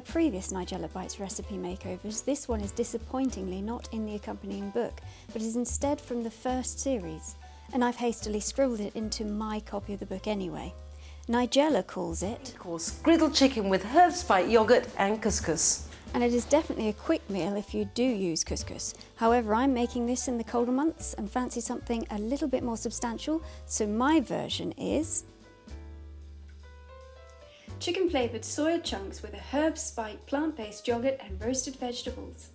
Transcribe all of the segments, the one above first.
previous Nigella Bites recipe makeovers, this one is disappointingly not in the accompanying book, but is instead from the first series, and I've hastily scribbled it into my copy of the book anyway. Nigella calls it, of course, griddled chicken with herb spike, yoghurt and couscous. And it is definitely a quick meal if you do use couscous. However, I'm making this in the colder months and fancy something a little bit more substantial, so my version is chicken flavoured soya chunks with a herb spike, plant-based yoghurt and roasted vegetables.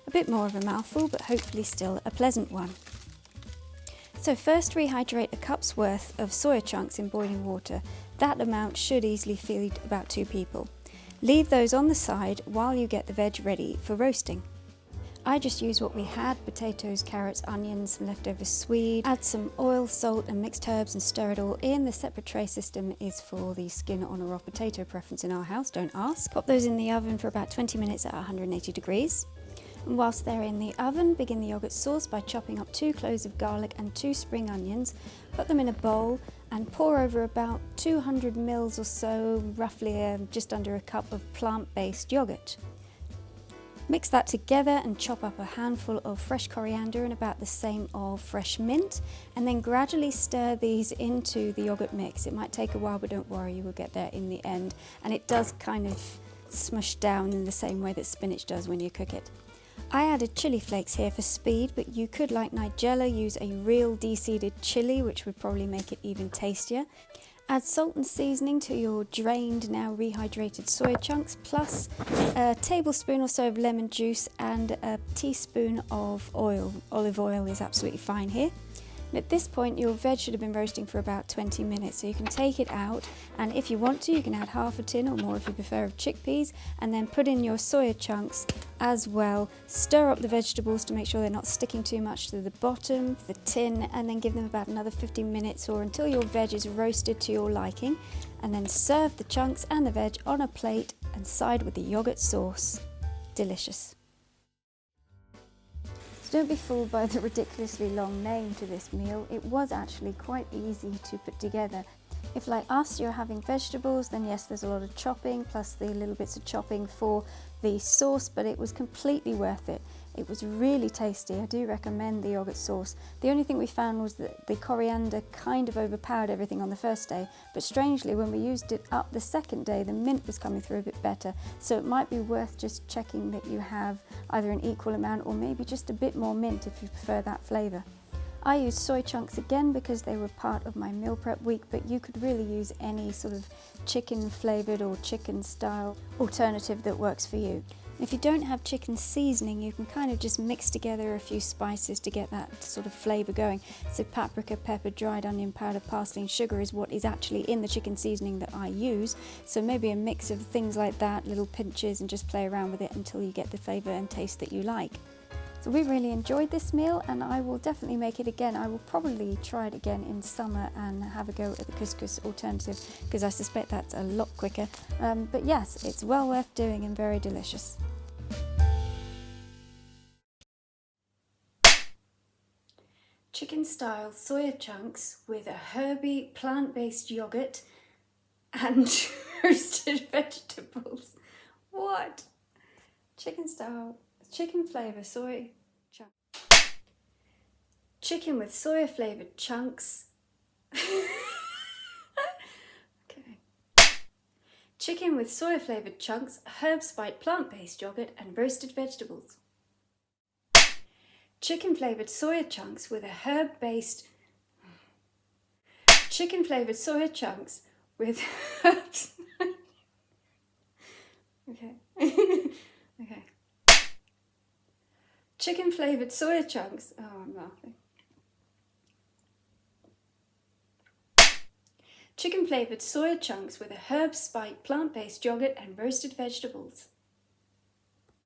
A bit more of a mouthful, but hopefully still a pleasant one. So first rehydrate a cup's worth of soya chunks in boiling water. That amount should easily feed about 2 people. Leave those on the side while you get the veg ready for roasting. I just used what we had: potatoes, carrots, onions, some leftover swede. Add some oil, salt and mixed herbs and stir it all in. The separate tray system is for the skin on a raw potato preference in our house, don't ask. Pop those in the oven for about 20 minutes at 180 degrees. And whilst they're in the oven, begin the yoghurt sauce by chopping up 2 cloves of garlic and 2 spring onions. Put them in a bowl and pour over about 200 ml or so, roughly just under a cup of plant-based yoghurt. Mix that together and chop up a handful of fresh coriander and about the same of fresh mint, and then gradually stir these into the yoghurt mix. It might take a while, but don't worry, you will get there in the end. And it does kind of smush down in the same way that spinach does when you cook it. I added chili flakes here for speed, but you could, like Nigella, use a real de-seeded chili, which would probably make it even tastier. Add salt and seasoning to your drained, now rehydrated soya chunks, plus a tablespoon or so of lemon juice and a teaspoon of oil. Olive oil is absolutely fine here. And at this point your veg should have been roasting for about 20 minutes, so you can take it out, and if you want to you can add half a tin or more if you prefer of chickpeas, and then put in your soya chunks as well. Stir up the vegetables to make sure they're not sticking too much to the bottom of the tin, and then give them about another 15 minutes or until your veg is roasted to your liking, and then serve the chunks and the veg on a plate and side with the yoghurt sauce. Delicious. Don't be fooled by the ridiculously long name to this meal. It was actually quite easy to put together. If, like us, you're having vegetables, then yes, there's a lot of chopping, plus the little bits of chopping for the sauce, but it was completely worth it. It was really tasty. I do recommend the yoghurt sauce. The only thing we found was that the coriander kind of overpowered everything on the first day, but strangely when we used it up the second day, the mint was coming through a bit better, so it might be worth just checking that you have either an equal amount or maybe just a bit more mint if you prefer that flavour. I used soy chunks again because they were part of my meal prep week, but you could really use any sort of chicken flavoured or chicken style alternative that works for you. If you don't have chicken seasoning, you can kind of just mix together a few spices to get that sort of flavour going. So paprika, pepper, dried onion powder, parsley and sugar is what is actually in the chicken seasoning that I use. So maybe a mix of things like that, little pinches, and just play around with it until you get the flavour and taste that you like. So we really enjoyed this meal, and I will definitely make it again. I will probably try it again in summer and have a go at the couscous alternative, because I suspect that's a lot quicker. But yes, it's well worth doing and very delicious. Chicken style soya chunks with a herby plant-based yoghurt and roasted vegetables. What? Chicken style, chicken flavour soy chunks. Chicken with soya flavoured chunks. Okay. Chicken with soya flavoured chunks, herb spiced plant-based yoghurt and roasted vegetables. Chicken flavoured soya chunks with a herb-based... Chicken flavoured soya chunks with herbs... Okay. Okay. Chicken flavoured soya chunks... Oh, I'm laughing. Chicken flavoured soya chunks with a herb spiced plant-based yoghurt and roasted vegetables.